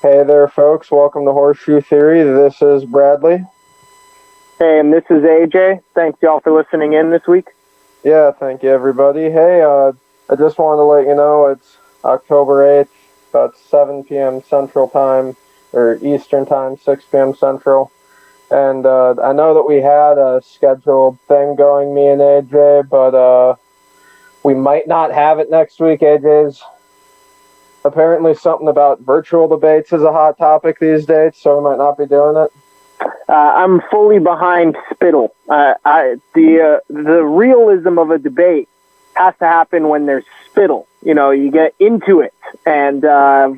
Hey there, folks. Welcome to Horseshoe Theory. This is Bradley. Hey, and this is AJ. Thanks, y'all, for listening in this week. Yeah, thank you, everybody. Hey, I just wanted to let you know it's October 8th, about 7 p.m. Central Time, or Eastern Time, 6 p.m. Central. And I know that we had a scheduled thing going, me and AJ, but we might not have it next week. AJ's apparently something about virtual debates is a hot topic these days, so we might not be doing it. I'm fully behind spittle. The realism of a debate has to happen when there's spittle. You know, you get into it, and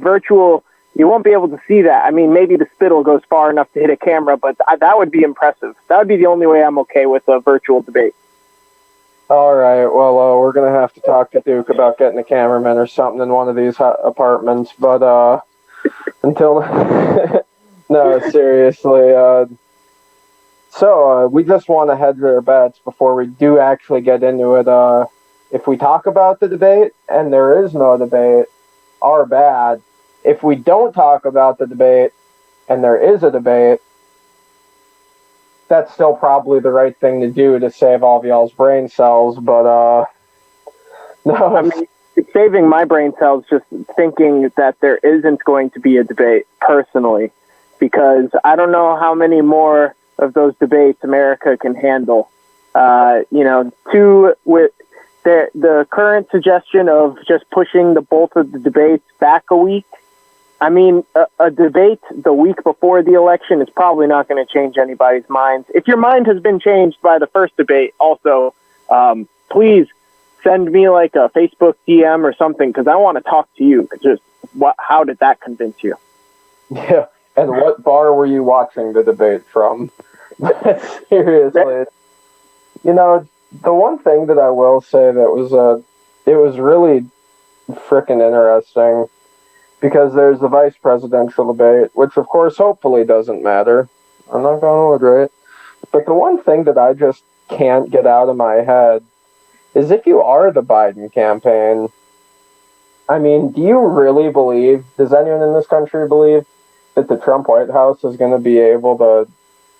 virtual, you won't be able to see that. I mean, maybe the spittle goes far enough to hit a camera, but that would be impressive. That would be the only way I'm okay with a virtual debate. All right, well, we're going to have to talk to Duke about getting a cameraman or something in one of these apartments, but until... No, seriously. So we just want to hedge our bets before we do actually get into it. If we talk about the debate and there is no debate, our bad. If we don't talk about the debate and there is a debate, that's still probably the right thing to do to save all of y'all's brain cells, but no. I mean, it's saving my brain cells just thinking that there isn't going to be a debate, personally, because I don't know how many more of those debates America can handle. With the current suggestion of just pushing both of the debates back a week. I mean, a debate the week before the election is probably not going to change anybody's minds. If your mind has been changed by the first debate, also, please send me like a Facebook DM or something, because I want to talk to you. How did that convince you? Yeah, and what bar were you watching the debate from? Seriously. You know, the one thing that I will say that it was really freaking interesting, because there's the vice presidential debate, which of course hopefully doesn't matter. I'm not going to elaborate. But the one thing that I just can't get out of my head is, if you are the Biden campaign, I mean, do you really believe, does anyone in this country believe that the Trump White House is going to be able to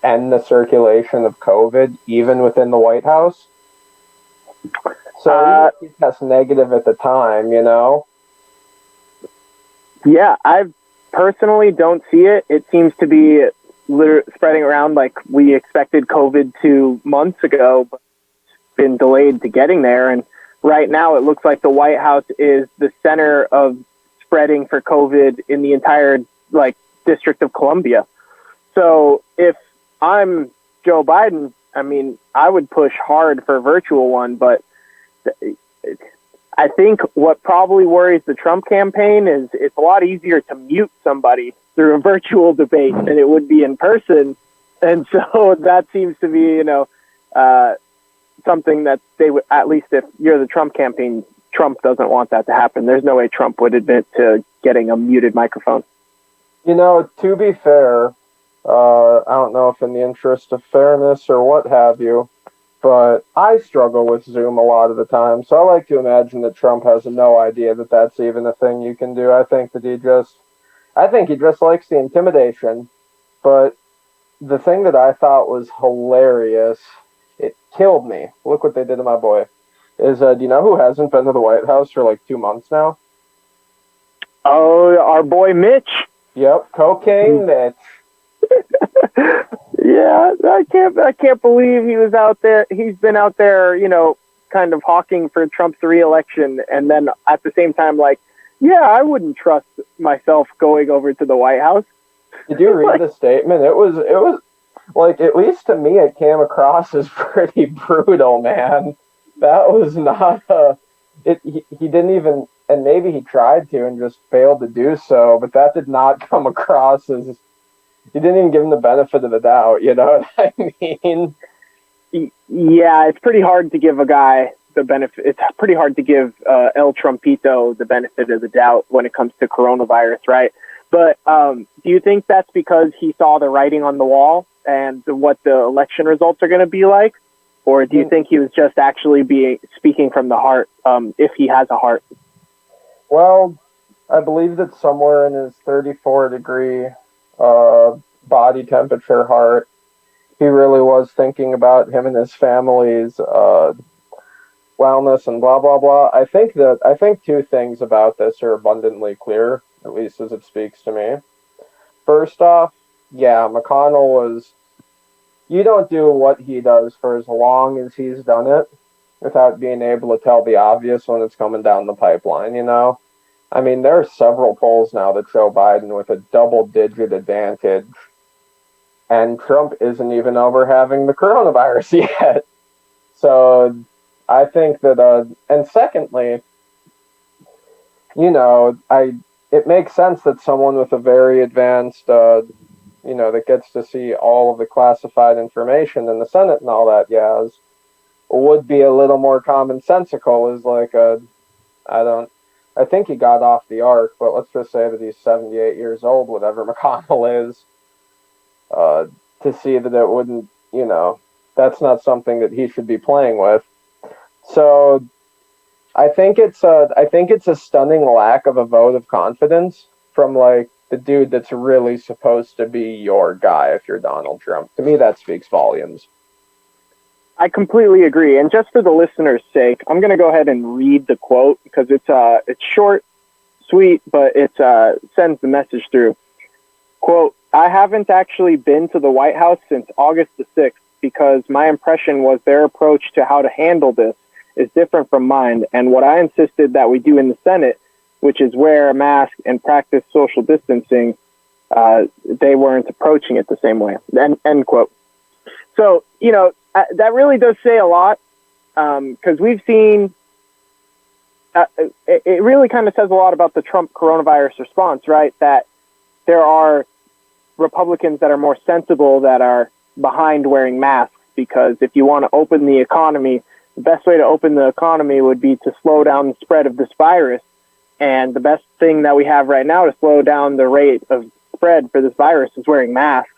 end the circulation of COVID even within the White House? So even if he tests negative at the time, you know? Yeah, I personally don't see it. It seems to be spreading around like we expected COVID 2 months ago, but it's been delayed to getting there. And right now it looks like the White House is the center of spreading for COVID in the entire District of Columbia. So if I'm Joe Biden, I mean, I would push hard for a virtual one, but I think what probably worries the Trump campaign is it's a lot easier to mute somebody through a virtual debate than it would be in person. And so that seems to be, something that they would, at least if you're the Trump campaign, Trump doesn't want that to happen. There's no way Trump would admit to getting a muted microphone. You know, to be fair, I don't know if in the interest of fairness or what have you, but I struggle with Zoom a lot of the time, so I like to imagine that Trump has no idea that that's even a thing you can do. I think he just likes the intimidation. But the thing that I thought was hilarious, it killed me. Look what they did to my boy. Is, do you know who hasn't been to the White House for like 2 months now? Oh, our boy Mitch. Yep, cocaine Mitch. Yeah, I can't believe he was out there. He's been out there, kind of hawking for Trump's reelection, and then at the same time, I wouldn't trust myself going over to the White House. Did you read the statement? It was at least to me, it came across as pretty brutal, man. That was not he didn't even, and maybe he tried to and just failed to do so, but that did not come across as, he didn't even give him the benefit of the doubt, you know what I mean? Yeah, it's pretty hard to give a guy the benefit. It's pretty hard to give El Trumpito the benefit of the doubt when it comes to coronavirus, right? But do you think that's because he saw the writing on the wall and what the election results are going to be like? Or do you think he was just actually speaking from the heart, if he has a heart? Well, I believe that somewhere in his 34-degree uh, body temperature heart, he really was thinking about him and his family's wellness and blah blah blah. I think two things about this are abundantly clear, at least as it speaks to me. First off, yeah, McConnell was. You don't do what he does for as long as he's done it without being able to tell the obvious when it's coming down the pipeline, you know? I mean, there are several polls now that show Biden with a double digit advantage, and Trump isn't even over having the coronavirus yet. So I think that, and secondly, it makes sense that someone with a very advanced, that gets to see all of the classified information in the Senate and all that, would be a little more commonsensical. Is like I don't, I think he got off the arc, but let's just say that he's 78 years old, whatever McConnell is, uh, to see that it wouldn't, that's not something that he should be playing with. So I think it's a stunning lack of a vote of confidence from like the dude that's really supposed to be your guy if you're Donald Trump. To me, that speaks volumes. I completely agree. And just for the listener's sake, I'm going to go ahead and read the quote because it's short, sweet, but it sends the message through. Quote, I haven't actually been to the White House since August the 6th because my impression was their approach to how to handle this is different from mine. And what I insisted that we do in the Senate, which is wear a mask and practice social distancing, they weren't approaching it the same way. End quote. So, that really does say a lot because we've seen it really kind of says a lot about the Trump coronavirus response, right? That there are Republicans that are more sensible that are behind wearing masks because if you want to open the economy, the best way to open the economy would be to slow down the spread of this virus. And the best thing that we have right now to slow down the rate of spread for this virus is wearing masks.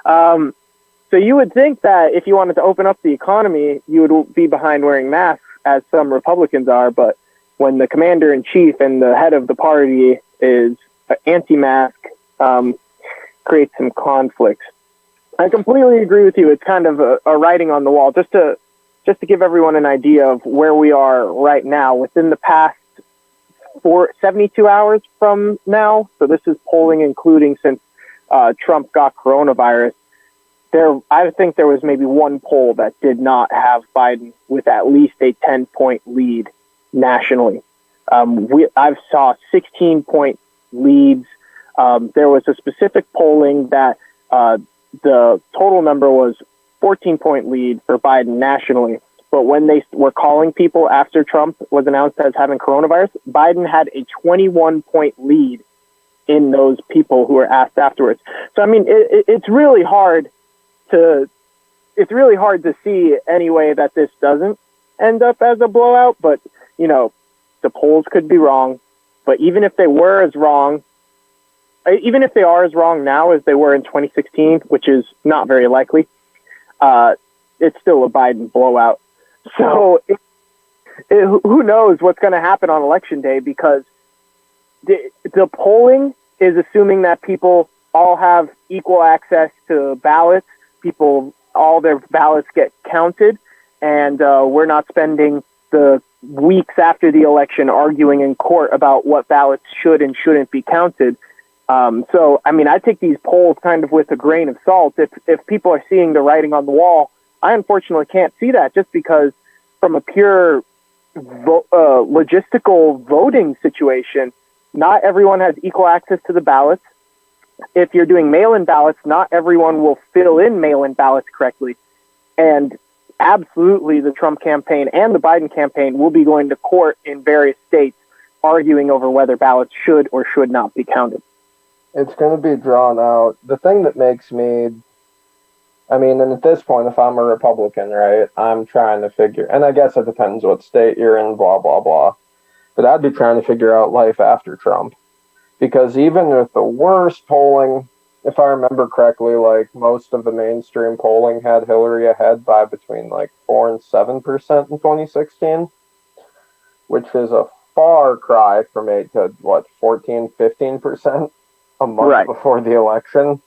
So you would think that if you wanted to open up the economy, you would be behind wearing masks, as some Republicans are. But when the commander-in-chief and the head of the party is anti-mask, creates some conflicts. I completely agree with you. It's kind of a writing on the wall. Just to give everyone an idea of where we are right now, within the past 72 hours from now, so this is polling including since Trump got coronavirus, I think there was maybe one poll that did not have Biden with at least a 10-point lead nationally. I've saw 16-point leads. There was a specific polling that the total number was 14-point lead for Biden nationally. But when they were calling people after Trump was announced as having coronavirus, Biden had a 21-point lead in those people who were asked afterwards. So, I mean, it's really hard to see any way that this doesn't end up as a blowout. But, the polls could be wrong. But even if they are as wrong now as they were in 2016, which is not very likely, it's still a Biden blowout. So who knows what's going to happen on Election Day, because the polling is assuming that people all have equal access to ballots. All their ballots get counted, and we're not spending the weeks after the election arguing in court about what ballots should and shouldn't be counted. So, I mean, I take these polls kind of with a grain of salt. If people are seeing the writing on the wall, I unfortunately can't see that, just because from a pure logistical voting situation, not everyone has equal access to the ballots. If you're doing mail-in ballots, not everyone will fill in mail-in ballots correctly. And absolutely, the Trump campaign and the Biden campaign will be going to court in various states arguing over whether ballots should or should not be counted. It's going to be drawn out. The thing that makes me, and at this point, if I'm a Republican, right, I'm trying to figure, and I guess it depends what state you're in, blah, blah, blah. But I'd be trying to figure out life after Trump. Because even with the worst polling, if I remember correctly, like most of the mainstream polling had Hillary ahead by between like 4 and 7% in 2016, which is a far cry from 8 to, 14, 15% a month before the election.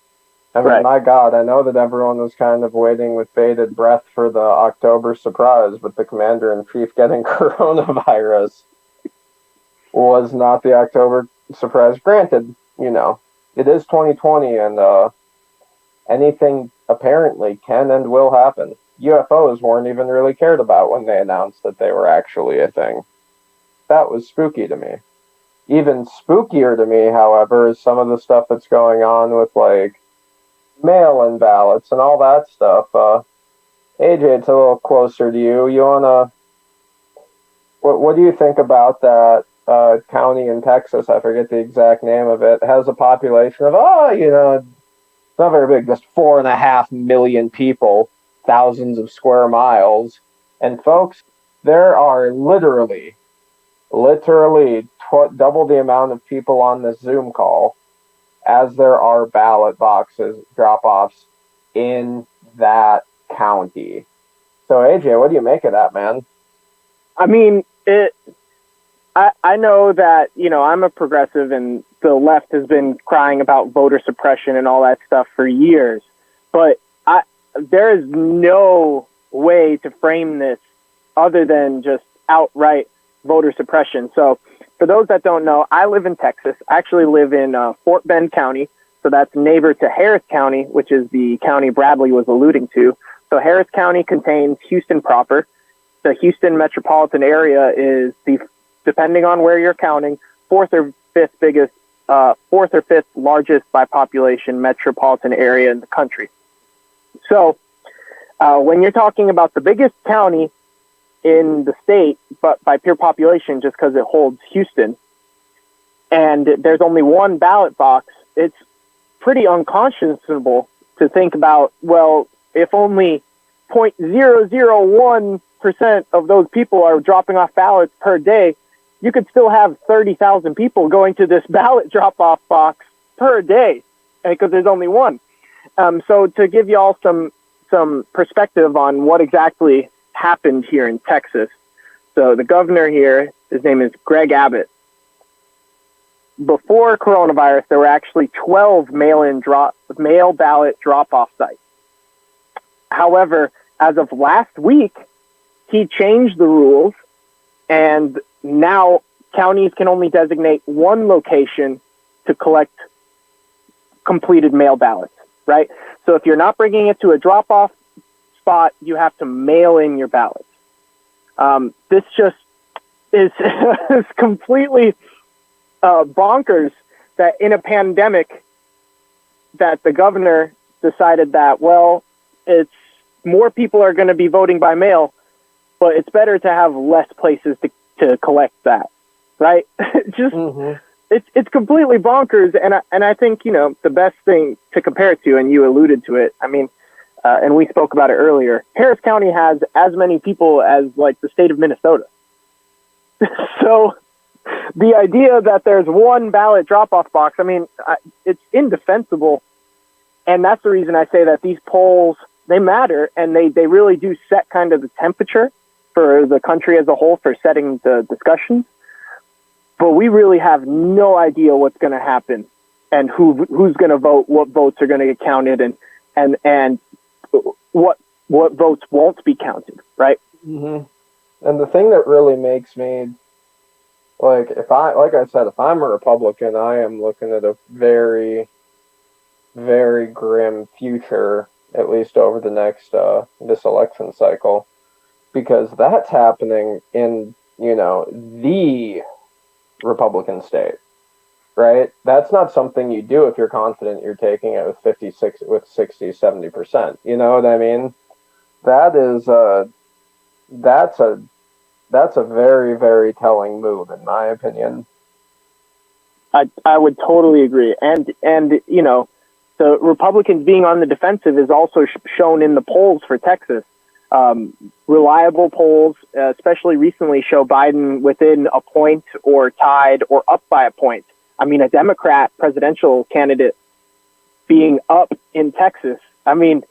I mean, my God, I know that everyone was kind of waiting with bated breath for the October surprise, but the commander-in-chief getting coronavirus was not the October surprise. Granted, it is 2020, and anything apparently can and will happen. UFOs weren't even really cared about when they announced that they were actually a thing. That was spooky to me. Even spookier to me, however, is some of the stuff that's going on with, like, mail-in ballots and all that stuff. AJ, it's a little closer to you. What do you think about that county in Texas? I forget the exact name of it. It has a population of, it's not very big, just 4.5 million people, thousands of square miles. And folks, there are literally double the amount of people on this Zoom call as there are ballot boxes drop-offs in that county. So, AJ, what do you make of that, man? I mean, I know that, I'm a progressive and the left has been crying about voter suppression and all that stuff for years. But there is no way to frame this other than just outright voter suppression. So for those that don't know, I live in Texas. I actually live in Fort Bend County. So that's neighbor to Harris County, which is the county Bradley was alluding to. So Harris County contains Houston proper. The Houston metropolitan area is depending on where you're counting, fourth or fifth largest by population metropolitan area in the country. So when you're talking about the biggest county in the state, but by pure population, just because it holds Houston, and there's only one ballot box, it's pretty unconscionable to think about, well, if only 0.001% of those people are dropping off ballots per day, you could still have 30,000 people going to this ballot drop-off box per day because there's only one. So to give you all some perspective on what exactly happened here in Texas. So the governor here, his name is Greg Abbott. Before coronavirus, there were actually 12 mail ballot drop-off sites. However, as of last week, he changed the rules, and now counties can only designate one location to collect completed mail ballots, right? So if you're not bringing it to a drop-off spot, you have to mail in your ballots. This just is completely bonkers that in a pandemic that the governor decided that, well, it's more people are going to be voting by mail, but it's better to have less places to collect that, right? It's completely bonkers, and I think the best thing to compare it to, and you alluded to it. I mean, and we spoke about it earlier. Harris County has as many people as like the state of Minnesota. So the idea that there's one ballot drop-off box, I mean, it's indefensible, and that's the reason I say that these polls, they matter, and they really do set kind of the temperature for the country as a whole for setting the discussions. But we really have no idea what's going to happen and who's going to vote, what votes are going to get counted, and what votes won't be counted, right? And the thing that really makes me, if I'm a Republican, I am looking at a very, very grim future, at least over the next this election cycle, because that's happening in the Republican state, right? That's not something you do if you're confident you're taking it with 60, 70%. You know what I mean? That's a very, very telling move, in my opinion. I would totally agree, and the Republicans being on the defensive is also shown in the polls for Texas. Reliable polls, especially recently, show Biden within a point or tied or up by a point. I mean, a Democrat presidential candidate being up in Texas. I mean,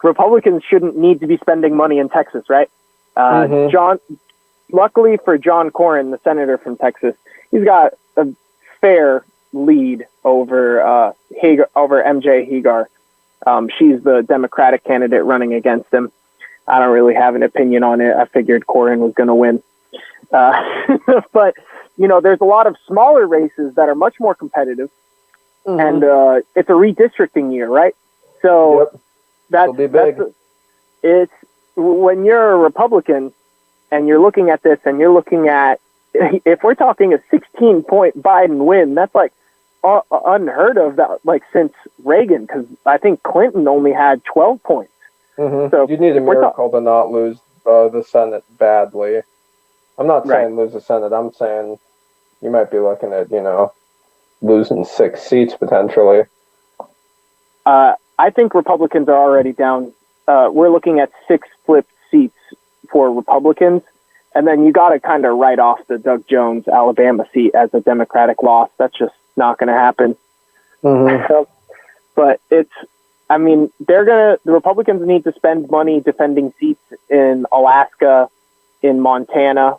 Republicans shouldn't need to be spending money in Texas, right? luckily for John Cornyn, the senator from Texas, he's got a fair lead over over MJ Hagar. She's the Democratic candidate running against him. I don't really have an opinion on it. I figured Cornyn was going to win. But, there's a lot of smaller races that are much more competitive. And it's a redistricting year, right? So that's it's when you're a Republican and you're looking at this and you're looking at, if we're talking a 16-point Biden win, that's like unheard of, that like since Reagan, because I think Clinton only had 12 points. So you need a miracle to not lose the Senate badly. I'm not saying lose the Senate. I'm saying you might be looking at, losing 6 seats potentially. I think Republicans are already down. We're looking at 6 flipped seats for Republicans. And then you got to kind of write off the Doug Jones Alabama seat as a Democratic loss. That's just not going to happen. But the Republicans need to spend money defending seats in Alaska, in Montana.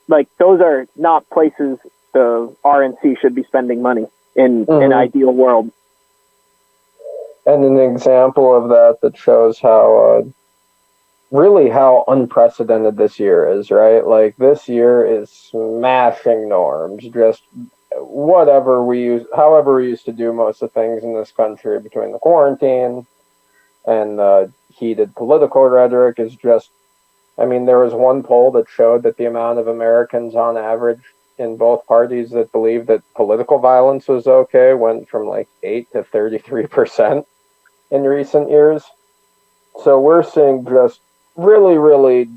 Like, those are not places the RNC should be spending money in an ideal world. And an example of that shows how unprecedented this year is, right? Like, this year is smashing norms. Just however we used to do most of the things in this country between the quarantine and the heated political rhetoric is just, there was one poll that showed that the amount of Americans on average in both parties that believed that political violence was okay went from like 8 to 33% in recent years. So we're seeing just really, really,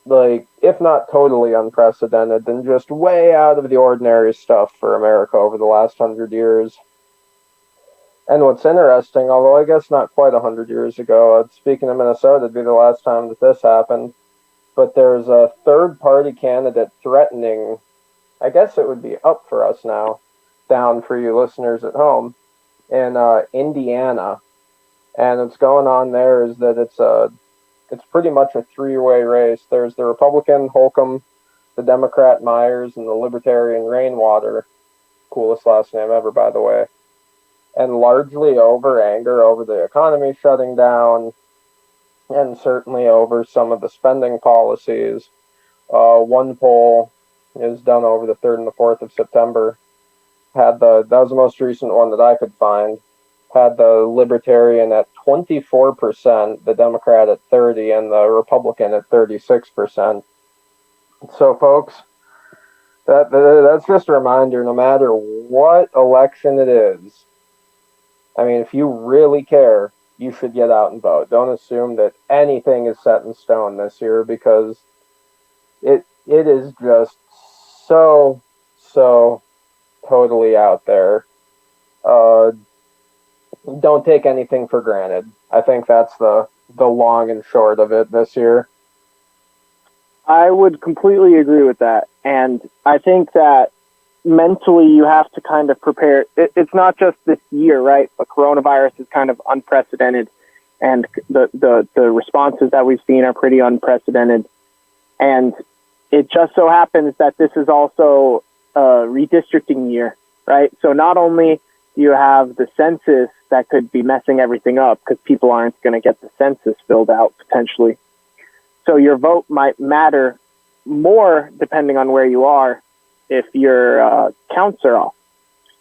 like, if not totally unprecedented, then just way out of the ordinary stuff for America over the last 100 years. And what's interesting, although I guess not quite 100 years ago, speaking of Minnesota, it'd be the last time that this happened, but there's a third-party candidate threatening, I guess it would be up for us now, down for you listeners at home, in Indiana. And what's going on there is that it's pretty much a 3-way race. There's the Republican Holcomb, the Democrat Myers, and the Libertarian Rainwater. Coolest last name ever, by the way. And largely over anger over the economy shutting down, and certainly over some of the spending policies. One poll is done over the 3rd and the 4th of September. That was the most recent one that I could find. Had the Libertarian at 24%, the Democrat at 30%, and the Republican at 36%. So, folks, that's just a reminder, no matter what election it is, if you really care, you should get out and vote. Don't assume that anything is set in stone this year, because it is just so totally out there. Don't take anything for granted. I think that's the long and short of it this year. I would completely agree with that. And I think that mentally you have to kind of prepare. It's not just this year, right? But coronavirus is kind of unprecedented. And the responses that we've seen are pretty unprecedented. And it just so happens that this is also a redistricting year, right? So not only do you have the census that could be messing everything up because people aren't going to get the census filled out potentially. So your vote might matter more depending on where you are if your counts are off.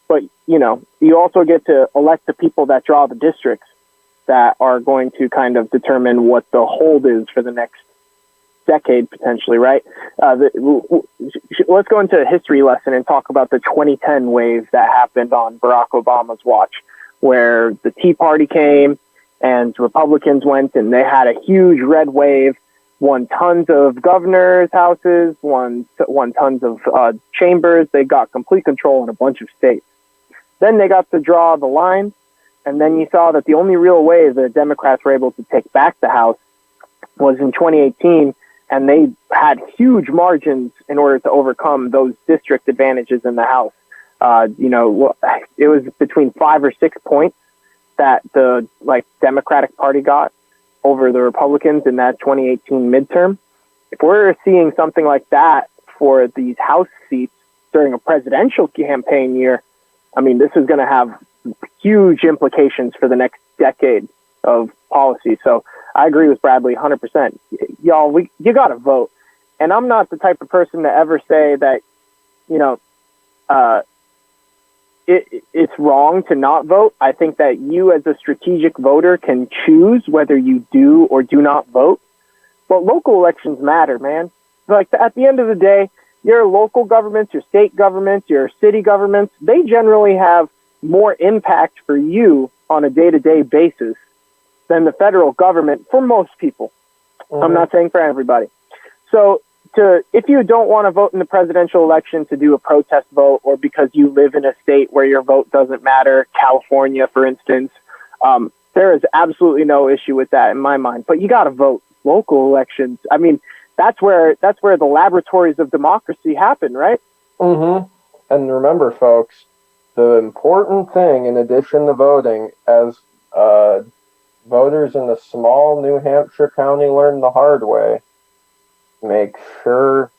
But, you also get to elect the people that draw the districts that are going to kind of determine what the hold is for the next decade potentially, right? Let's go into a history lesson and talk about the 2010 wave that happened on Barack Obama's watch, where the Tea Party came and Republicans went and they had a huge red wave, won tons of governors' houses, won tons of chambers. They got complete control in a bunch of states. Then they got to draw the line, and then you saw that the only real way the Democrats were able to take back the House was in 2018, and they had huge margins in order to overcome those district advantages in the House. It was between 5 or 6 points that the Democratic Party got over the Republicans in that 2018 midterm. if we're seeing something like that for these House seats during a presidential campaign year, I mean, this is going to have huge implications for the next decade of policy. So I agree with Bradley 100%. Y'all, you got to vote. And I'm not the type of person to ever say that, you know, it's wrong to not vote. I think that you as a strategic voter can choose whether you do or do not vote. But local elections matter, man. Like at the end of the day, your local governments, your state governments, your city governments, they generally have more impact for you on a day-to-day basis than the federal government for most people. Mm-hmm. I'm not saying for everybody. So if you don't want to vote in the presidential election to do a protest vote, or because you live in a state where your vote doesn't matter, California, for instance, there is absolutely no issue with that in my mind. But you got to vote. Local elections, I mean, that's where the laboratories of democracy happen, right? Mm-hmm. And remember, folks, the important thing, in addition to voting, as voters in a small New Hampshire county learned the hard way, make sure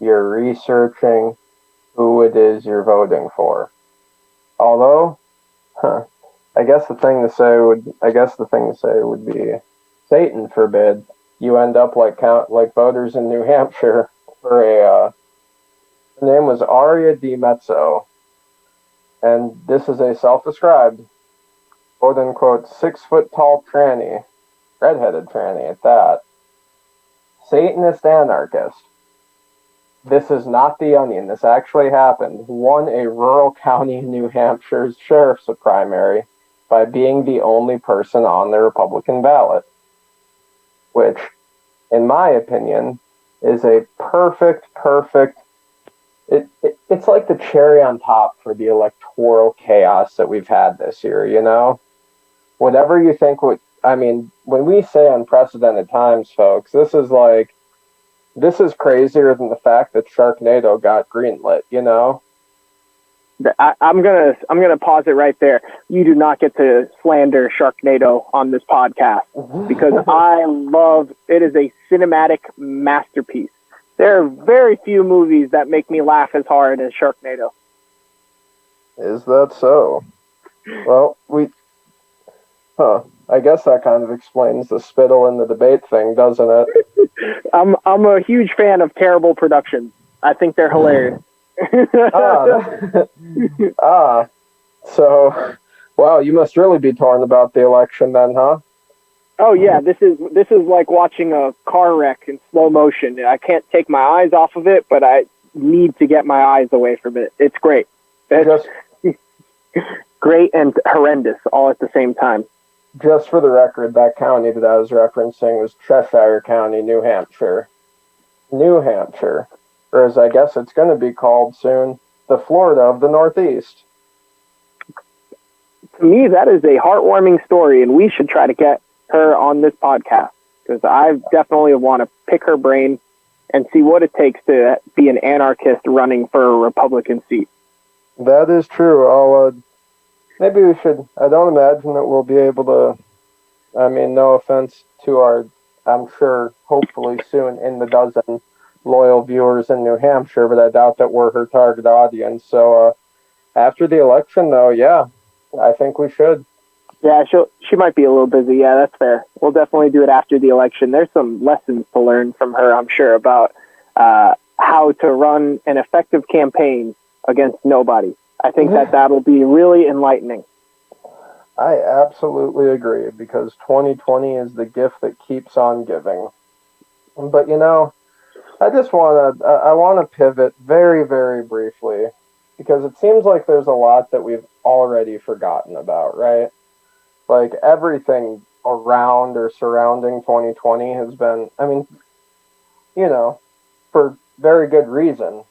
you're researching who it is you're voting for. Although, I guess the thing to say would be, Satan forbid you end up like voters in New Hampshire for her name was Aria Di Mezzo, and this is a self-described, quote-unquote, 6-foot-tall tranny, redheaded tranny at that, Satanist anarchist. This is not The Onion. This actually happened. Won a rural county in New Hampshire's sheriff's primary by being the only person on the Republican ballot, which, in my opinion, is a perfect. It's like the cherry on top for the electoral chaos that we've had this year, you know? Whatever you think when we say unprecedented times, folks, this is crazier than the fact that Sharknado got greenlit, you know? I'm gonna pause it right there. You do not get to slander Sharknado on this podcast because I love it. Is a cinematic masterpiece. There are very few movies that make me laugh as hard as Sharknado. Is that so? Well, I guess that kind of explains the spittle in the debate thing, doesn't it? I'm a huge fan of terrible productions. I think they're hilarious. So, wow, you must really be torn about the election then, huh? Oh yeah, this is like watching a car wreck in slow motion. I can't take my eyes off of it, but I need to get my eyes away from it. It's great. It's great and horrendous all at the same time. Just for the record, that county that I was referencing was Cheshire County, New Hampshire. New Hampshire. Or as I guess it's going to be called soon, the Florida of the Northeast. To me, that is a heartwarming story, and we should try to get her on this podcast, because I definitely want to pick her brain and see what it takes to be an anarchist running for a Republican seat. That is true. Maybe we should. I don't imagine that we'll be able to. I mean, no offense to our, I'm sure, hopefully soon in the dozen loyal viewers in New Hampshire, but I doubt that we're her target audience. So after the election, though, yeah, I think we should. Yeah, she might be a little busy. Yeah, that's fair. We'll definitely do it after the election. There's some lessons to learn from her, I'm sure, about how to run an effective campaign against nobody. I think that'll be really enlightening. I absolutely agree, because 2020 is the gift that keeps on giving. But, you know, I want to pivot very, very briefly, because it seems like there's a lot that we've already forgotten about, right? Like, everything around or surrounding 2020 has been, I mean, you know, for very good reason,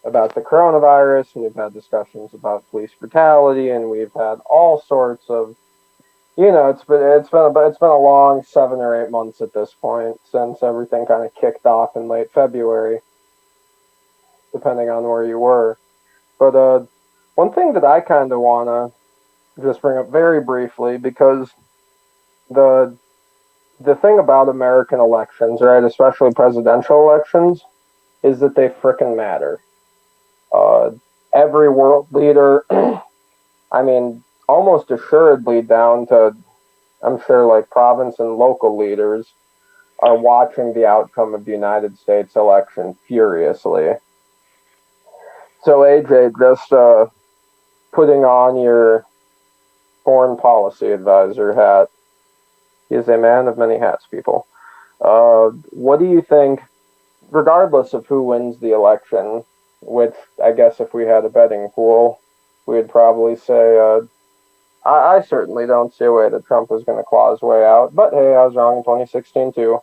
about the coronavirus, and we've had discussions about police brutality, and we've had all sorts of, you know, it's been a long 7 or 8 months at this point since everything kind of kicked off in late February, depending on where you were. But one thing that I kind of want to just bring up very briefly, because the the thing about American elections, right, especially presidential elections, is that they frickin' matter. Uh, every world leader, I mean, almost assuredly down to, I'm sure, like province and local leaders, are watching the outcome of the United States election furiously. So, AJ, just putting on your foreign policy advisor hat. He is a man of many hats, people. What do you think, regardless of who wins the election, which I guess if we had a betting pool, we would probably say, I certainly don't see a way that Trump is going to claw his way out. But hey, I was wrong in 2016 too.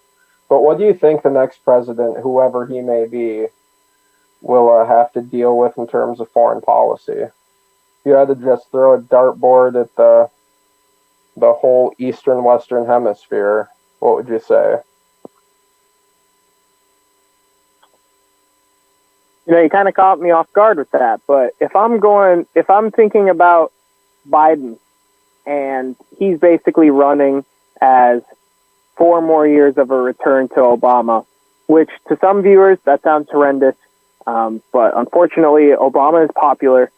But what do you think the next president, whoever he may be, will have to deal with in terms of foreign policy? If you had to just throw a dartboard at the whole eastern western hemisphere, what would you say? You kind of caught me off guard with that. But if I'm thinking about Biden and he's basically running as 4 more years of a return to Obama, which to some viewers that sounds horrendous. But unfortunately, Obama is popular.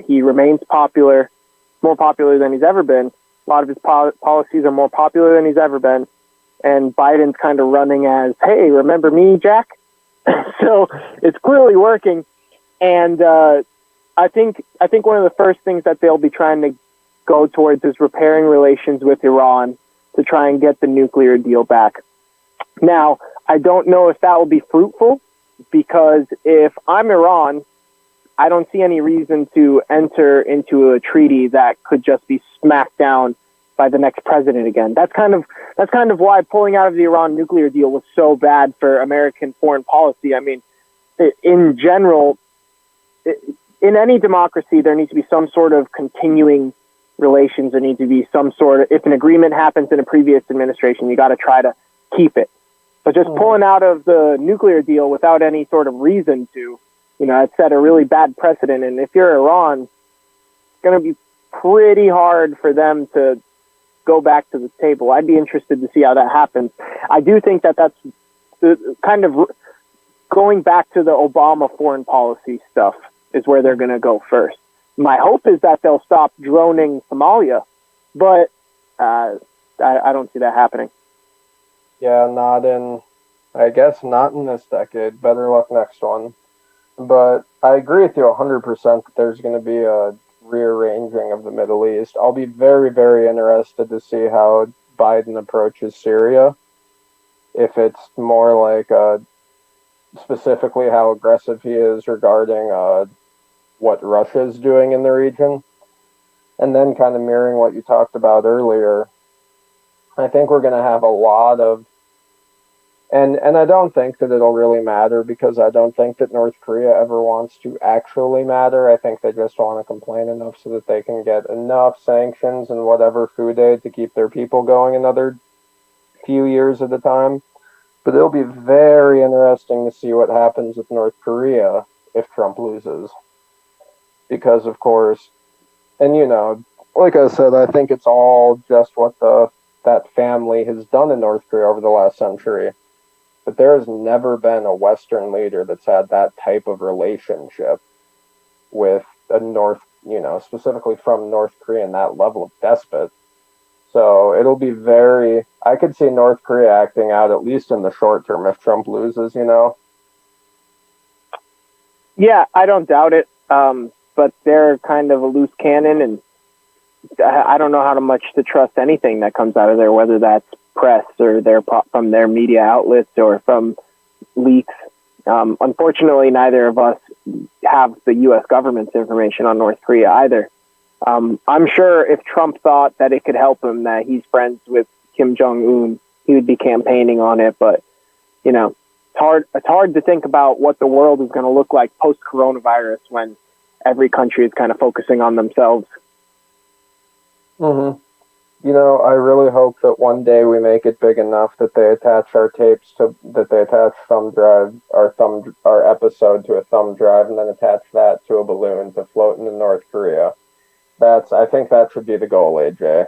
He remains popular, more popular than he's ever been. A lot of his policies are more popular than he's ever been. And Biden's kind of running as, hey, remember me, Jack? So it's clearly working. And I think one of the first things that they'll be trying to go towards is repairing relations with Iran to try and get the nuclear deal back. Now, I don't know if that will be fruitful, because if I'm Iran, I don't see any reason to enter into a treaty that could just be smacked down by the next president again. That's kind of why pulling out of the Iran nuclear deal was so bad for American foreign policy. I mean, in general, in any democracy, there needs to be some sort of continuing relations. There needs to be some sort of, if an agreement happens in a previous administration, you got to try to keep it. But just pulling out of the nuclear deal without any sort of reason to, it set a really bad precedent. And if you're Iran, it's going to be pretty hard for them to go back to the table. I'd be interested to see how that happens. I do think that that's the kind of going back to the Obama foreign policy stuff is where they're going to go first. My hope is that they'll stop droning Somalia, but I don't see that happening. Yeah, I guess not in this decade. Better luck next one. But I agree with you 100% that there's going to be a rearranging of the Middle East. I'll be very, very interested to see how Biden approaches Syria. If it's more like specifically how aggressive he is regarding what Russia is doing in the region. And then kind of mirroring what you talked about earlier, I think we're going to have a lot of, and I don't think that it'll really matter, because I don't think that North Korea ever wants to actually matter. I think they just want to complain enough so that they can get enough sanctions and whatever food aid to keep their people going another few years at a time. But it'll be very interesting to see what happens with North Korea if Trump loses. Because, of course, and like I said, I think it's all just what that family has done in North Korea over the last century. But there has never been a Western leader that's had that type of relationship with a specifically from North Korea and that level of despot. So it'll be I could see North Korea acting out, at least in the short term, if Trump loses, Yeah, I don't doubt it. But they're kind of a loose cannon, and I don't know how much to trust anything that comes out of there, whether that's press or from their media outlets or from leaks. Unfortunately, neither of us have the U.S. government's information on North Korea either. I'm sure if Trump thought that it could help him that he's friends with Kim Jong-un, he would be campaigning on it. But, it's hard to think about what the world is going to look like post-coronavirus when every country is kind of focusing on themselves. Mm-hmm. I really hope that one day we make it big enough that they attach our tapes that they attach our episode to a thumb drive and then attach that to a balloon to float into North Korea. I think that should be the goal, AJ.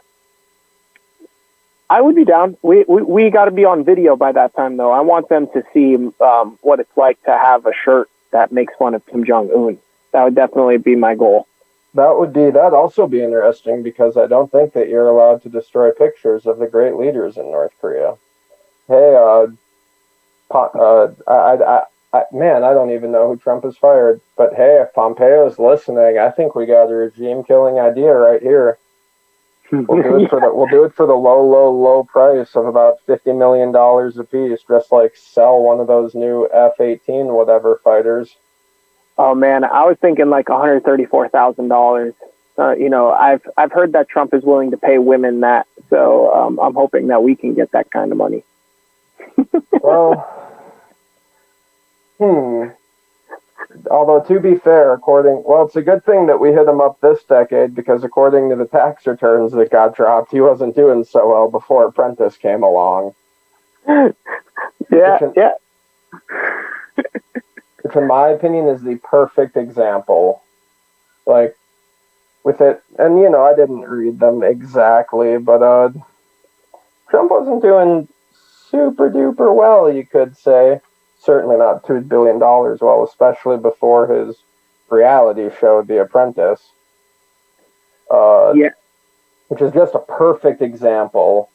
I would be down. We got to be on video by that time, though. I want them to see what it's like to have a shirt that makes fun of Kim Jong-un. That would definitely be my goal. That'd also be interesting because I don't think that you're allowed to destroy pictures of the great leaders in North Korea. Hey, man, I don't even know who Trump has fired. But hey, if Pompeo's listening, I think we got a regime-killing idea right here. We'll do it for the low price of about $50 million a piece. Just like sell one of those new F-18 whatever fighters. Oh man, I was thinking like $134,000. I've heard that Trump is willing to pay women that, so I'm hoping that we can get that kind of money. Well, although to be fair, it's a good thing that we hit him up this decade because according to the tax returns that got dropped, he wasn't doing so well before Apprentice came along. Yeah. Which in my opinion is the perfect example. Like, with it, and I didn't read them exactly, but Trump wasn't doing super duper well, you could say. Certainly not $2 billion well, especially before his reality show, The Apprentice. Which is just a perfect example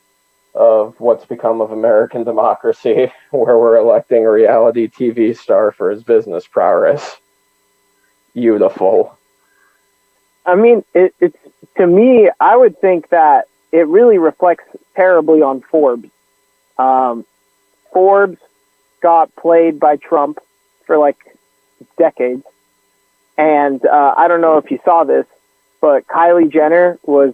of what's become of American democracy, where we're electing a reality TV star for his business prowess. Beautiful. I mean, it's to me, I would think that it really reflects terribly on Forbes. Forbes got played by Trump for like decades. And I don't know if you saw this, but Kylie Jenner was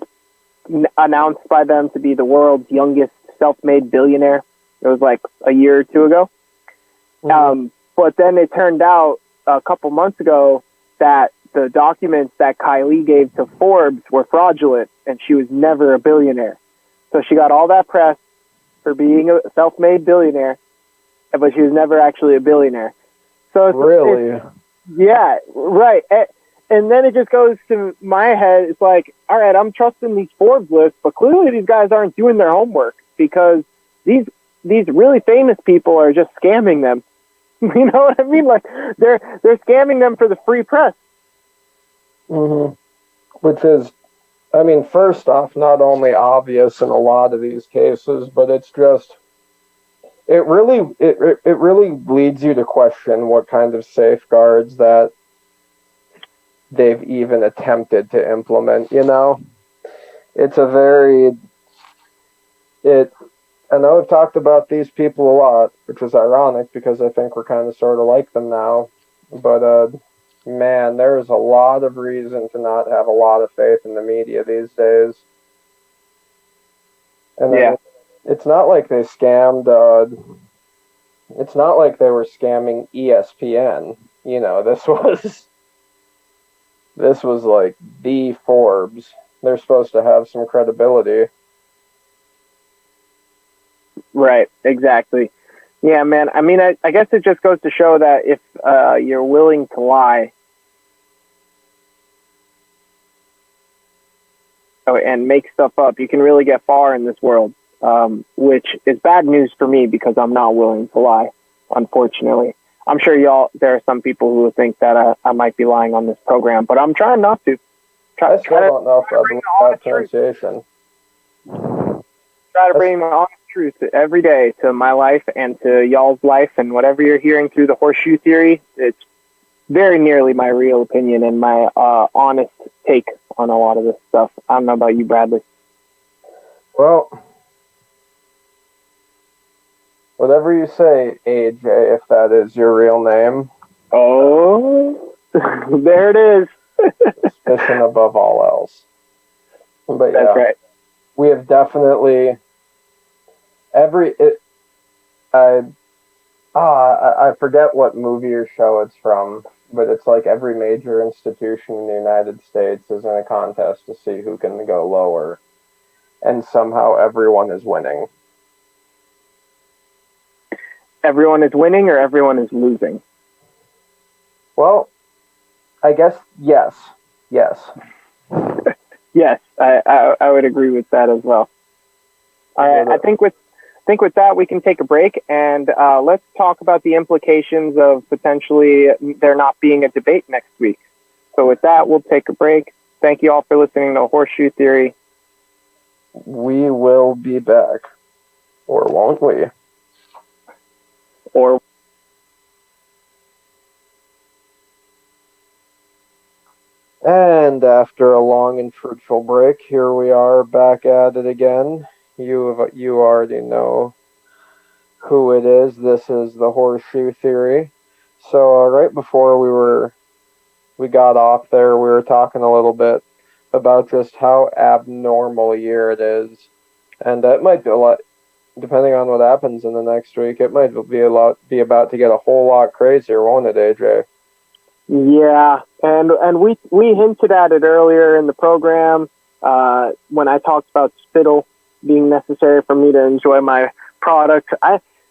announced by them to be the world's youngest self-made billionaire. It was like a year or two ago. Mm-hmm. But then it turned out a couple months ago that the documents that Kylie gave to Forbes were fraudulent and she was never a billionaire. So she got all that press for being a self-made billionaire, but she was never actually a billionaire. So really? Yeah, right. And then it just goes to my head. It's like, all right, I'm trusting these Forbes lists, but clearly these guys aren't doing their homework because these really famous people are just scamming them. You know what I mean? Like they're scamming them for the free press. Mm-hmm. Which is, I mean, first off, not only obvious in a lot of these cases, but it's just, it really leads you to question what kind of safeguards that they've even attempted to implement. It's a very, I know I've talked about these people a lot, which is ironic because I think we're kind of sort of like them now, but man, there is a lot of reason to not have a lot of faith in the media these days. And yeah. It's not like they scammed, it's not like they were scamming ESPN. This was like the Forbes. They're supposed to have some credibility. Right, exactly. Yeah, man. I mean, I guess it just goes to show that if you're willing to lie and make stuff up, you can really get far in this world, which is bad news for me because I'm not willing to lie, unfortunately. I'm sure there are some people who think that I might be lying on this program, but I'm trying not to. I still don't know if I believe that pronunciation. Try to bring my honest truth every day to my life and to y'all's life, and whatever you're hearing through the horseshoe theory, it's very nearly my real opinion and my honest take on a lot of this stuff. I don't know about you, Bradley. Well, whatever you say, AJ, if that is your real name. Oh, there it is. Suspicion above all else. But that's right. We have definitely I forget what movie or show it's from, but it's like every major institution in the United States is in a contest to see who can go lower, and somehow everyone is winning. Everyone is winning or everyone is losing? Well, I guess yes. Yes, I would agree with that as well. All right, I think with that we can take a break and let's talk about the implications of potentially there not being a debate next week. So with that, we'll take a break. Thank you all for listening to Horseshoe Theory. We will be back, or won't we? Or And after a long and fruitful break, here we are back at it again. You already know who it is. This is the Horseshoe Theory. So right before we got off there, we were talking a little bit about just how abnormal a year it is, and it might be a lot. Depending on what happens in the next week, it might be about to get a whole lot crazier, won't it, AJ? yeah, and we hinted at it earlier in the program when I talked about spittle being necessary for me to enjoy my product.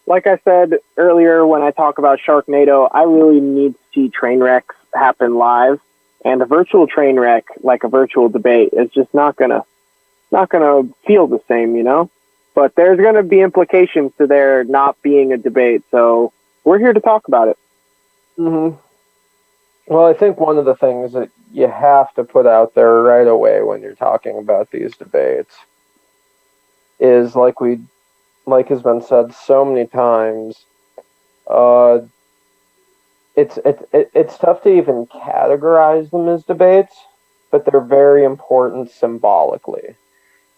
Like I said earlier when I talk about Sharknado, I really need to see train wrecks happen live, and a virtual train wreck like a virtual debate is just not gonna feel the same, you know. But there's gonna be implications to there not being a debate, so we're here to talk about it. Mm-hmm. Well, I think one of the things that you have to put out there right away when you're talking about these debates is like has been said so many times, uh, it's tough to even categorize them as debates, but they're very important symbolically.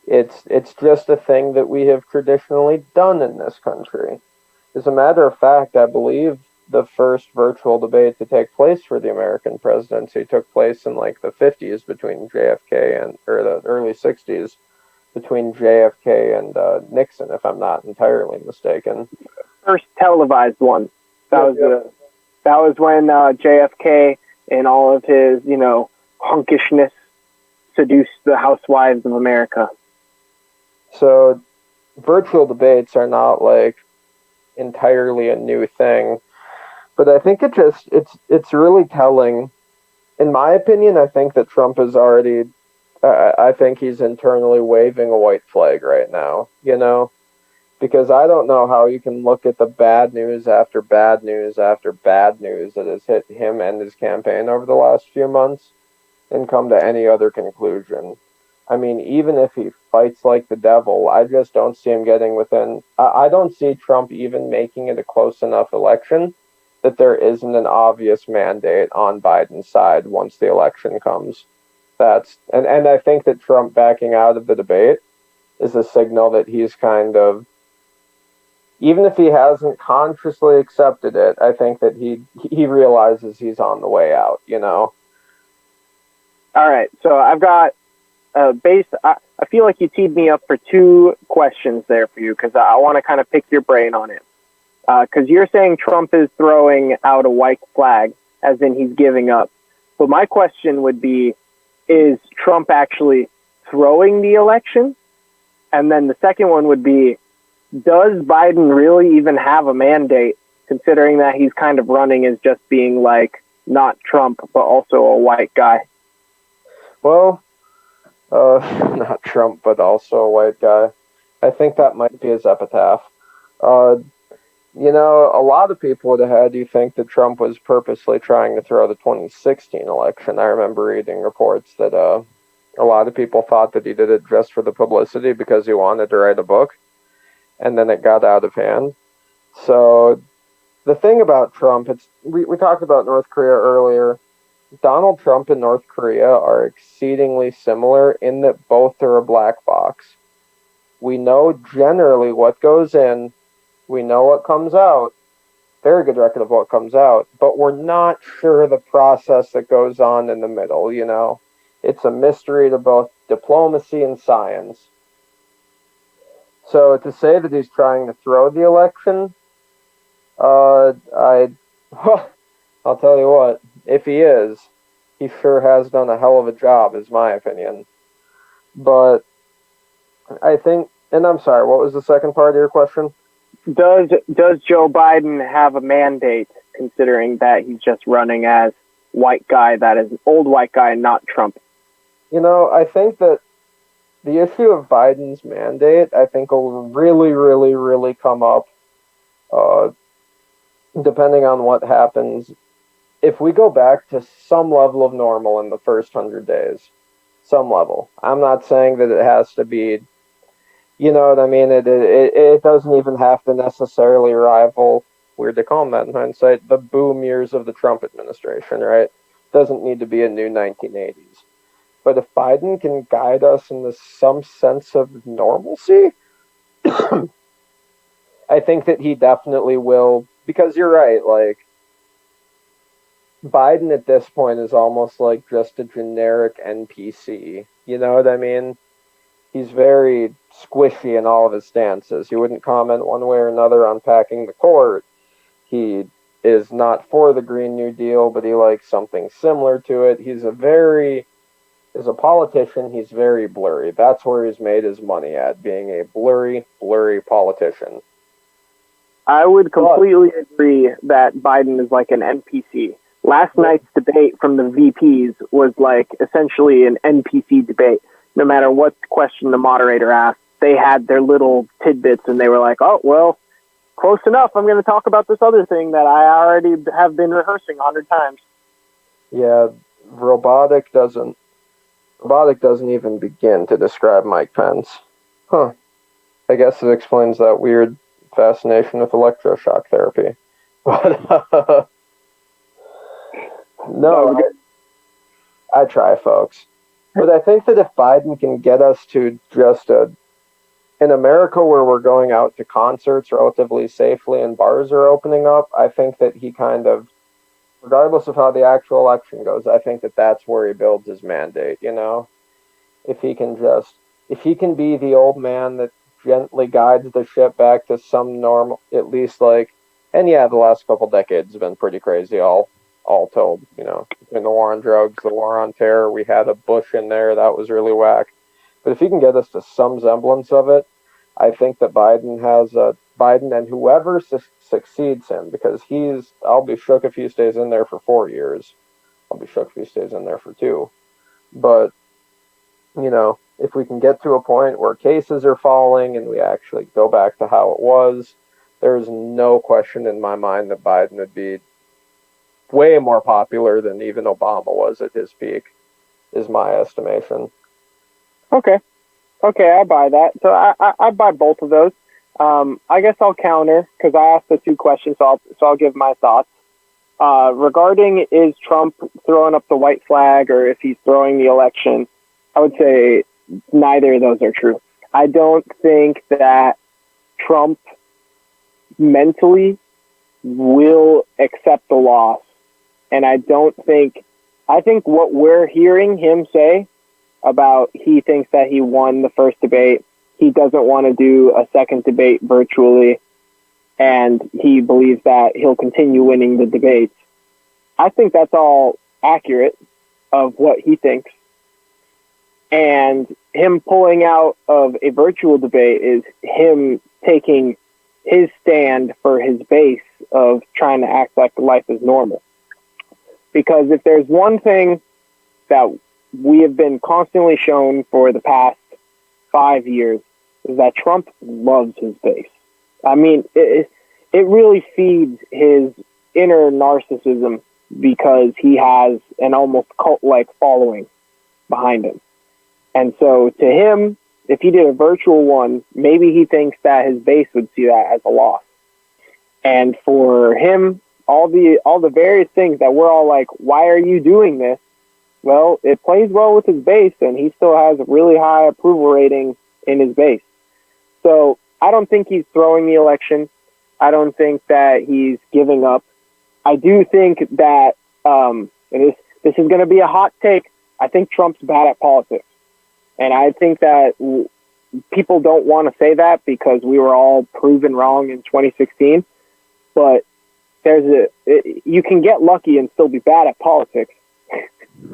It's just a thing that we have traditionally done in this country. As a matter of fact, I believe the first virtual debate to take place for the American presidency took place in like the 50s between JFK or the early 60s between JFK and Nixon, if I'm not entirely mistaken. First televised one. That was when JFK, in all of his hunkishness, seduced the housewives of America. So virtual debates are not like entirely a new thing, but I think it's really telling. In my opinion, I think that Trump is already. I think he's internally waving a white flag right now. You know, because I don't know how you can look at the bad news after bad news after bad news that has hit him and his campaign over the last few months and come to any other conclusion. I mean, even if he fights like the devil, I just don't see him getting within. I don't see Trump even making it a close enough election that there isn't an obvious mandate on Biden's side once the election comes. And I think that Trump backing out of the debate is a signal that he's kind of, even if he hasn't consciously accepted it, I think that he realizes he's on the way out, you know. All right, so I've got I feel like you teed me up for two questions there for you because I want to kind of pick your brain on it. Because you're saying Trump is throwing out a white flag, as in he's giving up. But my question would be, is Trump actually throwing the election? And then the second one would be, does Biden really even have a mandate, considering that he's kind of running as just being like not Trump, but also a white guy? Well, not Trump, but also a white guy. I think that might be his epitaph. Uh, a lot of people would have had you think that Trump was purposely trying to throw the 2016 election. I remember reading reports that a lot of people thought that he did it just for the publicity because he wanted to write a book, and then it got out of hand. So the thing about Trump, we talked about North Korea earlier. Donald Trump and North Korea are exceedingly similar in that both are a black box. We know generally what goes in, we know what comes out, very good record of what comes out, but we're not sure the process that goes on in the middle, you know? It's a mystery to both diplomacy and science. So to say that he's trying to throw the election, I'll tell you what, if he is, he sure has done a hell of a job, is my opinion. But I think, and I'm sorry, what was the second part of your question? Does Joe Biden have a mandate, considering that he's just running as white guy, that is an old white guy, not Trump? I think that the issue of Biden's mandate, I think, will really, really, really come up, uh, depending on what happens. If we go back to some level of normal in the first 100 days, some level. I'm not saying that it has to be, you know what I mean? It doesn't even have to necessarily rival, weird to call them that in hindsight, the boom years of the Trump administration, right? Doesn't need to be a new 1980s. But if Biden can guide us into some sense of normalcy, I think that he definitely will. Because you're right, like, Biden at this point is almost like just a generic NPC. You know what I mean? He's very squishy in all of his stances. He wouldn't comment one way or another on packing the court. He is not for the Green New Deal, but he likes something similar to it. As a politician, he's very blurry. That's where he's made his money at, being a blurry politician. I would completely agree that Biden is like an NPC. Last night's debate from the VPs was like essentially an NPC debate. No matter what question the moderator asked, they had their little tidbits and they were like, oh, well, close enough. I'm going to talk about this other thing that I already have been rehearsing 100 times. Yeah, robotic doesn't even begin to describe Mike Pence. Huh. I guess it explains that weird fascination with electroshock therapy. But no, I try, folks. But I think that if Biden can get us to just in America where we're going out to concerts relatively safely and bars are opening up, I think that he kind of, regardless of how the actual election goes, I think that that's where he builds his mandate, you know? If he can be the old man that gently guides the ship back to some normal, at least like, and yeah, the last couple decades have been pretty crazy, all told, you know, between the war on drugs, the war on terror, we had a Bush in there, that was really whack. But if he can get us to some semblance of it, I think that Biden and whoever succeeds him, because I'll be shook if he stays in there for 4 years. I'll be shook if he stays in there for 2. But, you know, if we can get to a point where cases are falling and we actually go back to how it was, there's no question in my mind that Biden would be way more popular than even Obama was at his peak, is my estimation. Okay, I buy that. So I buy both of those. I guess I'll counter because I asked the 2 questions, so I'll give my thoughts. Regarding is Trump throwing up the white flag or if he's throwing the election, I would say neither of those are true. I don't think that Trump mentally will accept the loss. And I think what we're hearing him say about he thinks that he won the first debate, he doesn't want to do a second debate virtually, and he believes that he'll continue winning the debates. I think that's all accurate of what he thinks. And him pulling out of a virtual debate is him taking his stand for his base of trying to act like life is normal. Because if there's one thing that we have been constantly shown for the past 5 years is that Trump loves his base. I mean, it really feeds his inner narcissism because he has an almost cult-like following behind him. And so to him, if he did a virtual one, maybe he thinks that his base would see that as a loss. And for him, all the various things that we're all like, why are you doing this? Well, it plays well with his base, and he still has a really high approval rating in his base. So I don't think he's throwing the election. I don't think that he's giving up. I do think that, and this is going to be a hot take, I think Trump's bad at politics. And I think that people don't want to say that because we were all proven wrong in 2016. But you can get lucky and still be bad at politics.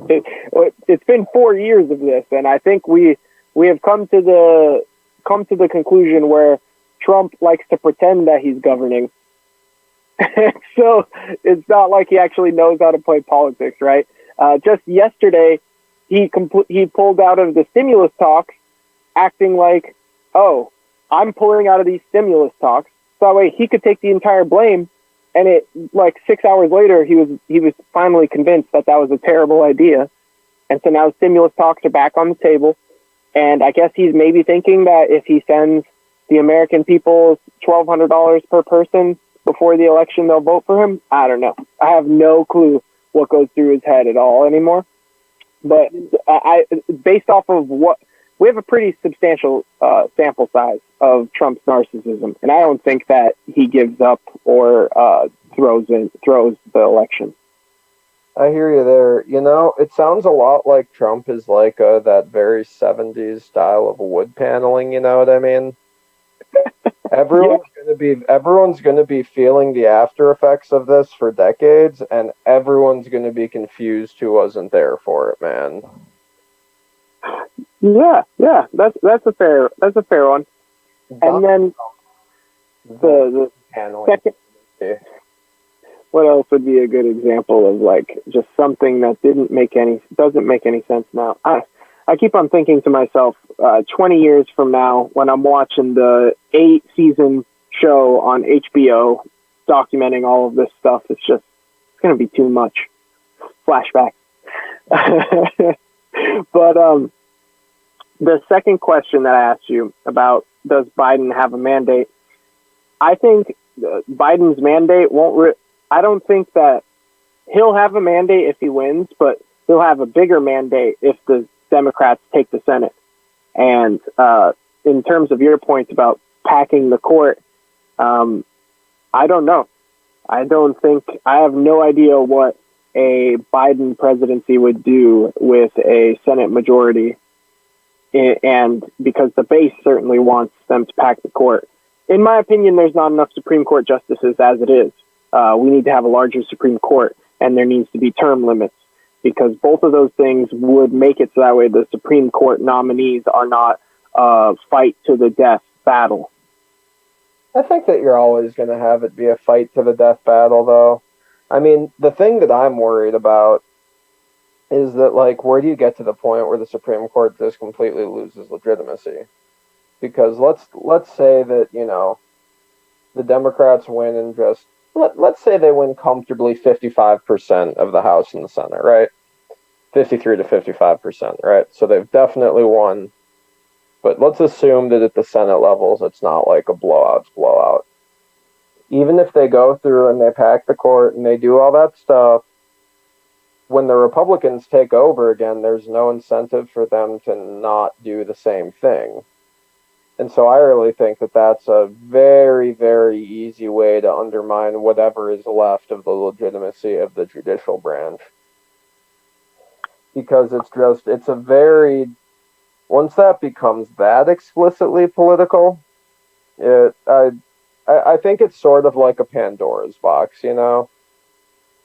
It's been 4 years of this, and I think we have come to the conclusion where Trump likes to pretend that he's governing. So it's not like he actually knows how to play politics, right? Just yesterday, he pulled out of the stimulus talks acting like, oh, I'm pulling out of these stimulus talks, so that way he could take the entire blame. And it, like 6 hours later, he was finally convinced that was a terrible idea. And so now stimulus talks are back on the table. And I guess he's maybe thinking that if he sends the American people $1,200 per person before the election, they'll vote for him. I don't know. I have no clue what goes through his head at all anymore. But based off of what we have a pretty substantial sample size of Trump's narcissism, and I don't think that he gives up or throws the election. I hear you there. You know, it sounds a lot like Trump is like that very 70s style of wood paneling, you know what I mean? Everyone's gonna be feeling the after effects of this for decades, and everyone's gonna be confused who wasn't there for it, man. Yeah, that's a fair one. And then the second, what else would be a good example of like just something that doesn't make any sense now? I keep on thinking to myself, 20 years from now, when I'm watching the 8-season show on HBO documenting all of this stuff, it's going to be too much. Flashback. But the second question that I asked you about, does Biden have a mandate? I think Biden's mandate won't... I don't think that he'll have a mandate if he wins, but he'll have a bigger mandate if the Democrats take the Senate. And in terms of your point about packing the court, I don't know. I have no idea what a Biden presidency would do with a Senate majority. And because the base certainly wants them to pack the court. In my opinion, there's not enough Supreme Court justices as it is. We need to have a larger Supreme Court, and there needs to be term limits, because both of those things would make it so that way the Supreme Court nominees are not a fight to the death battle. I think that you're always going to have it be a fight to the death battle, though. I mean, the thing that I'm worried about is that, like, where do you get to the point where the Supreme Court just completely loses legitimacy? Because let's say that, you know, the Democrats win and just... Let's say they win comfortably 55% of the House and the Senate, right? 53 to 55%, right? So they've definitely won. But let's assume that at the Senate levels, it's not like a blowout. Even if they go through and they pack the court and they do all that stuff, when the Republicans take over again, there's no incentive for them to not do the same thing. And so I really think that that's a very, very easy way to undermine whatever is left of the legitimacy of the judicial branch. Because it's a very... Once that becomes that explicitly political, I think it's sort of like a Pandora's box, you know?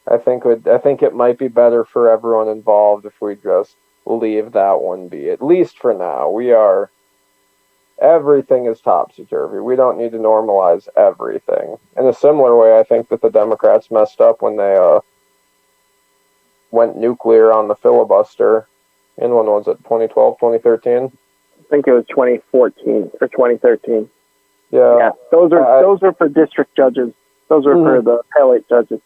I think it might be better for everyone involved if we just leave that one be, at least for now. Everything is topsy-turvy. We don't need to normalize everything. In a similar way, I think that the Democrats messed up when they went nuclear on the filibuster in, when was it, 2012, 2013? I think it was 2014 or 2013. Yeah. Those are for district judges. Those are for the appellate judges.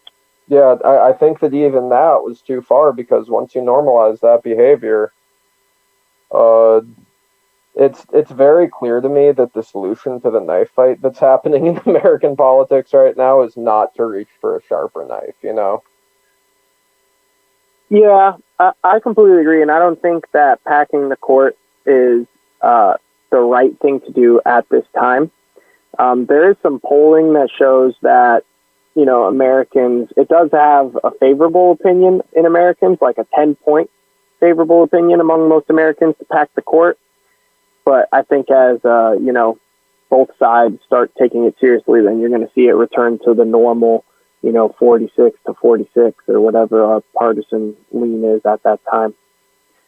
Yeah, I think that even that was too far, because once you normalize that behavior, it's very clear to me that the solution to the knife fight that's happening in American politics right now is not to reach for a sharper knife, you know? Yeah, I completely agree, and I don't think that packing the court is the right thing to do at this time. There is some polling that shows that, you know, Americans, it does have a favorable opinion in Americans, like a 10-point favorable opinion among most Americans to pack the court. But I think as, you know, both sides start taking it seriously, then you're going to see it return to the normal, you know, 46 to 46 or whatever our partisan lean is at that time.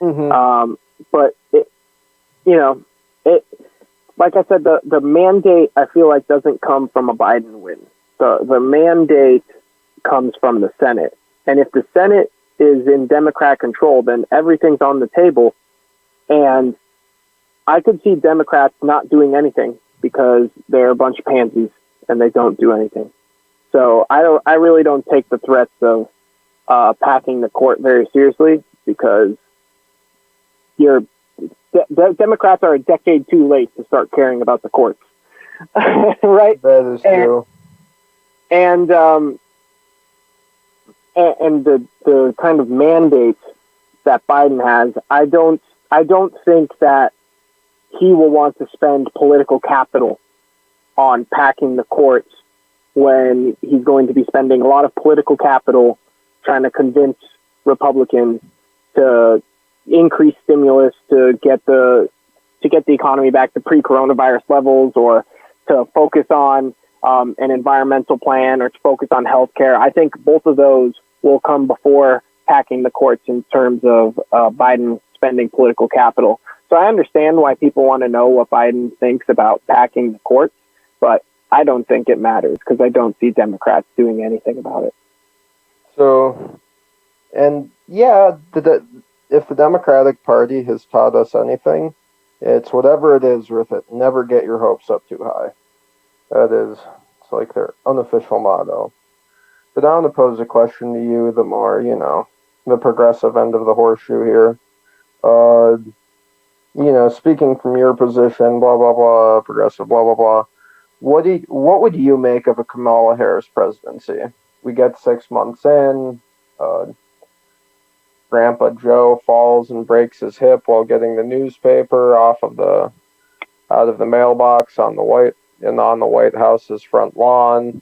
But, like I said, the mandate, I feel like, doesn't come from a Biden win. The mandate comes from the Senate. And if the Senate is in Democrat control, then everything's on the table. And I could see Democrats not doing anything because they're a bunch of pansies and they don't do anything. So I really don't take the threats of packing the court very seriously, because Democrats are a decade too late to start caring about the courts, right? That is true. And the kind of mandate that Biden has, I don't think that he will want to spend political capital on packing the courts when he's going to be spending a lot of political capital trying to convince Republicans to increase stimulus to get the economy back to pre-coronavirus levels, or to focus on an environmental plan, or to focus on healthcare. I think both of those will come before packing the courts in terms of Biden spending political capital. So I understand why people want to know what Biden thinks about packing the courts, but I don't think it matters, because I don't see Democrats doing anything about it. So, and yeah, if the Democratic Party has taught us anything, it's whatever it is with it, never get your hopes up too high. It's like their unofficial motto. But I want to pose a question to you, the more, the progressive end of the horseshoe here. Speaking from your position, blah, blah, blah, progressive, blah, blah, blah. What would you make of a Kamala Harris presidency? We get 6 months in, Grandpa Joe falls and breaks his hip while getting the newspaper out of the mailbox on the White House's front lawn.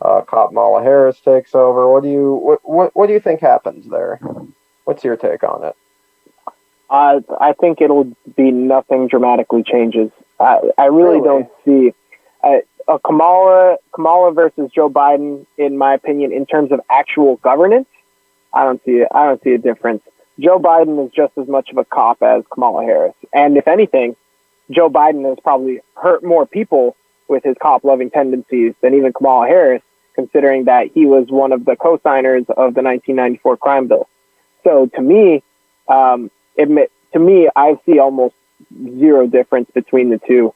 Kamala Harris takes over. What do you think happens there? What's your take on it? I think it'll be nothing dramatically changes. I really don't see a Kamala versus Joe Biden, in my opinion, in terms of actual governance. I don't see a difference. Joe Biden is just as much of a cop as Kamala Harris, and if anything, Joe Biden has probably hurt more people with his cop-loving tendencies than even Kamala Harris, considering that he was one of the co-signers of the 1994 crime bill. So to me, I see almost zero difference between the two.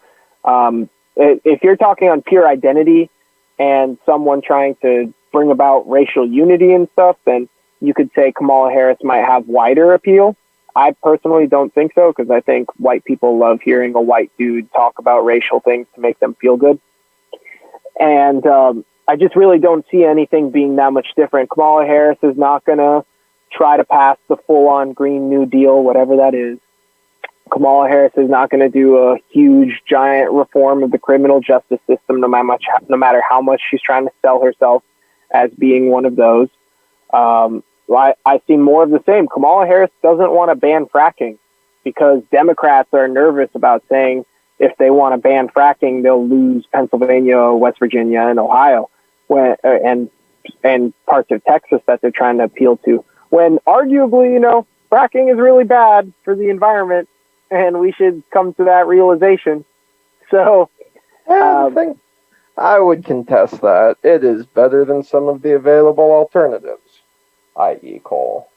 If you're talking on pure identity and someone trying to bring about racial unity and stuff, then you could say Kamala Harris might have wider appeal. I personally don't think so, because I think white people love hearing a white dude talk about racial things to make them feel good. And I just really don't see anything being that much different. Kamala Harris is not going to try to pass the full-on Green New Deal, whatever that is. Kamala Harris is not going to do a huge, giant reform of the criminal justice system, no matter how much she's trying to sell herself as being one of those. I see more of the same. Kamala Harris doesn't want to ban fracking, because Democrats are nervous about saying if they want to ban fracking, they'll lose Pennsylvania, West Virginia, and Ohio, and parts of Texas that they're trying to appeal to. When arguably, fracking is really bad for the environment, and we should come to that realization. So, I would contest that. It is better than some of the available alternatives, i.e. coal.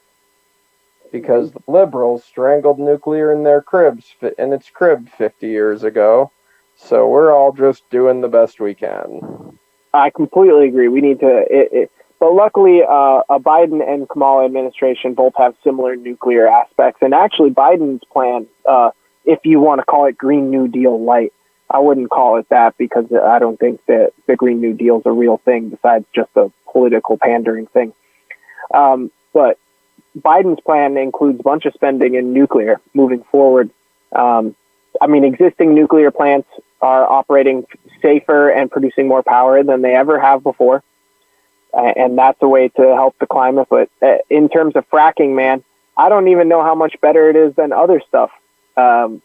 Because the liberals strangled nuclear in its crib 50 years ago, so we're all just doing the best we can. I completely agree. We need to... But luckily, a Biden and Kamala administration both have similar nuclear aspects. And actually, Biden's plan, if you want to call it Green New Deal light, I wouldn't call it that, because I don't think that the Green New Deal is a real thing besides just a political pandering thing. But Biden's plan includes a bunch of spending in nuclear moving forward. Existing nuclear plants are operating safer and producing more power than they ever have before. And that's a way to help the climate. But in terms of fracking, man, I don't even know how much better it is than other stuff,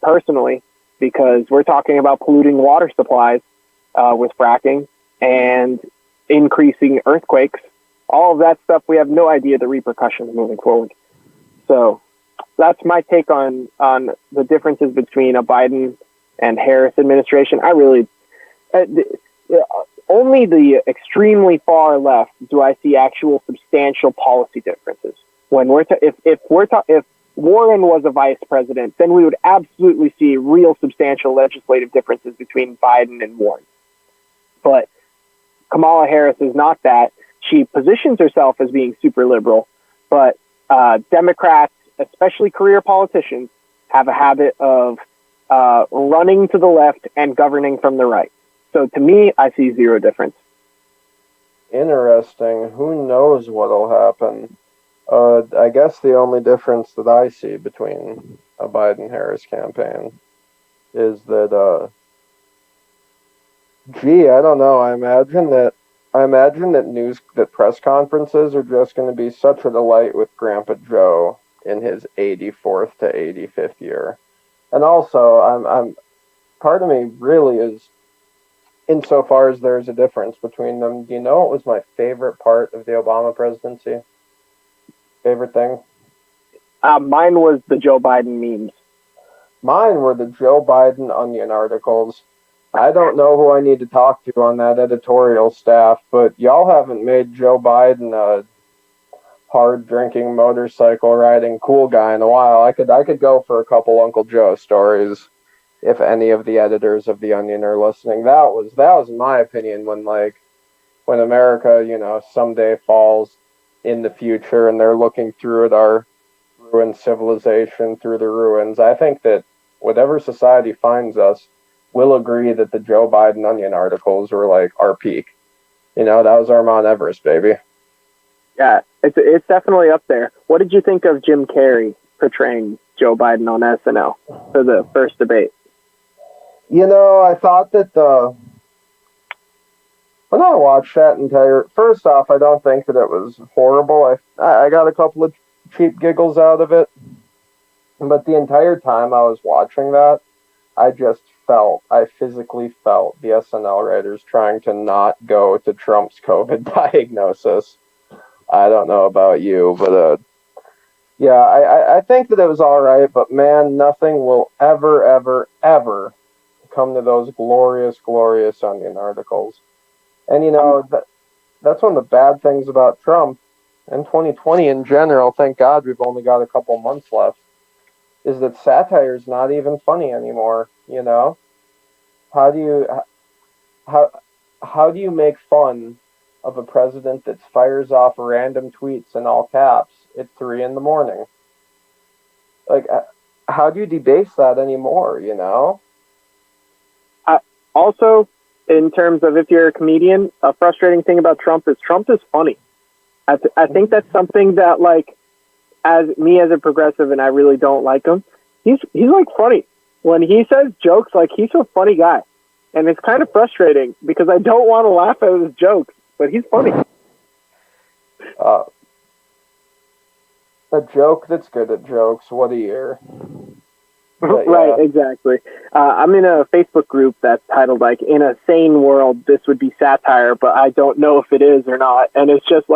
personally, because we're talking about polluting water supplies with fracking and increasing earthquakes. All of that stuff, we have no idea the repercussions moving forward. So that's my take on the differences between a Biden and Harris administration. I really... only the extremely far left do I see actual substantial policy differences. When if Warren was a vice president, then we would absolutely see real substantial legislative differences between Biden and Warren. But Kamala Harris is not that. She positions herself as being super liberal, but Democrats, especially career politicians, have a habit of running to the left and governing from the right. So to me, I see zero difference. Interesting. Who knows what'll happen? I guess the only difference that I see between a Biden-Harris campaign is that, I don't know. I imagine that press conferences are just going to be such a delight with Grandpa Joe in his 84th to 85th year. And also, I'm part of me really is, insofar as there's a difference between them. Do you know what was my favorite part of the Obama presidency? Favorite thing? Mine was the Joe Biden memes. Mine were the Joe Biden Onion articles. I don't know who I need to talk to on that editorial staff, but y'all haven't made Joe Biden a hard-drinking, motorcycle-riding cool guy in a while. I could go for a couple Uncle Joe stories if any of the editors of the Onion are listening. That was my opinion when America, someday falls in the future and they're looking through at our ruined civilization through the ruins. I think that whatever society finds us will agree that the Joe Biden Onion articles were like our peak. That was our Mount Everest, baby. Yeah, it's definitely up there. What did you think of Jim Carrey portraying Joe Biden on SNL for the first debate? I thought that when I watched that first off, I don't think that it was horrible. I got a couple of cheap giggles out of it, but the entire time I was watching that, I physically felt the SNL writers trying to not go to Trump's COVID diagnosis. I don't know about you, but I think that it was all right, but man, nothing will ever, ever, ever come to those glorious, glorious Onion articles. And that's one of the bad things about Trump and 2020 in general. Thank God we've only got a couple months left. Is that satire's not even funny anymore? How do you make fun of a president that fires off random tweets in all caps at 3 a.m? Like, how do you debase that anymore? Also, in terms of if you're a comedian, a frustrating thing about Trump is funny. I think that's something that, as a progressive, and I really don't like him, he's funny. When he says jokes, he's a funny guy. And it's kind of frustrating because I don't want to laugh at his jokes, but he's funny. A joke that's good at jokes, what a year. But, right, exactly. I'm in a Facebook group that's titled, in a sane world, this would be satire, but I don't know if it is or not. And it's just,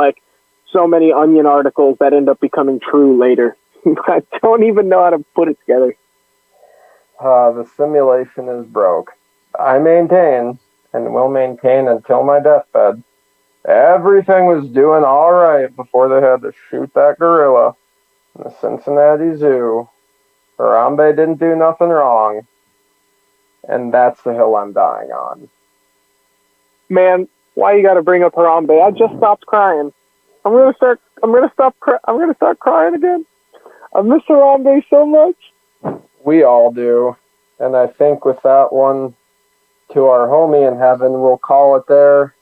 so many Onion articles that end up becoming true later. I don't even know how to put it together. The simulation is broke. I maintain, and will maintain until my deathbed, everything was doing all right before they had to shoot that gorilla in the Cincinnati Zoo. Harambe didn't do nothing wrong, and that's the hill I'm dying on. Man, why you got to bring up Harambe? I just stopped crying. I'm gonna start crying again. I miss Harambe so much. We all do, and I think with that one, to our homie in heaven, we'll call it there.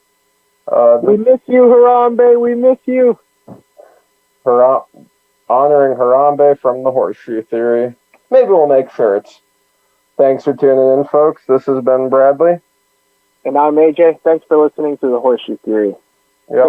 We miss you, Harambe. We miss you. Honoring Harambe from the Horseshoe Theory. Maybe we'll make shirts. Thanks for tuning in, folks. This has been Bradley. And I'm AJ. Thanks for listening to the Horseshoe Theory. Yeah.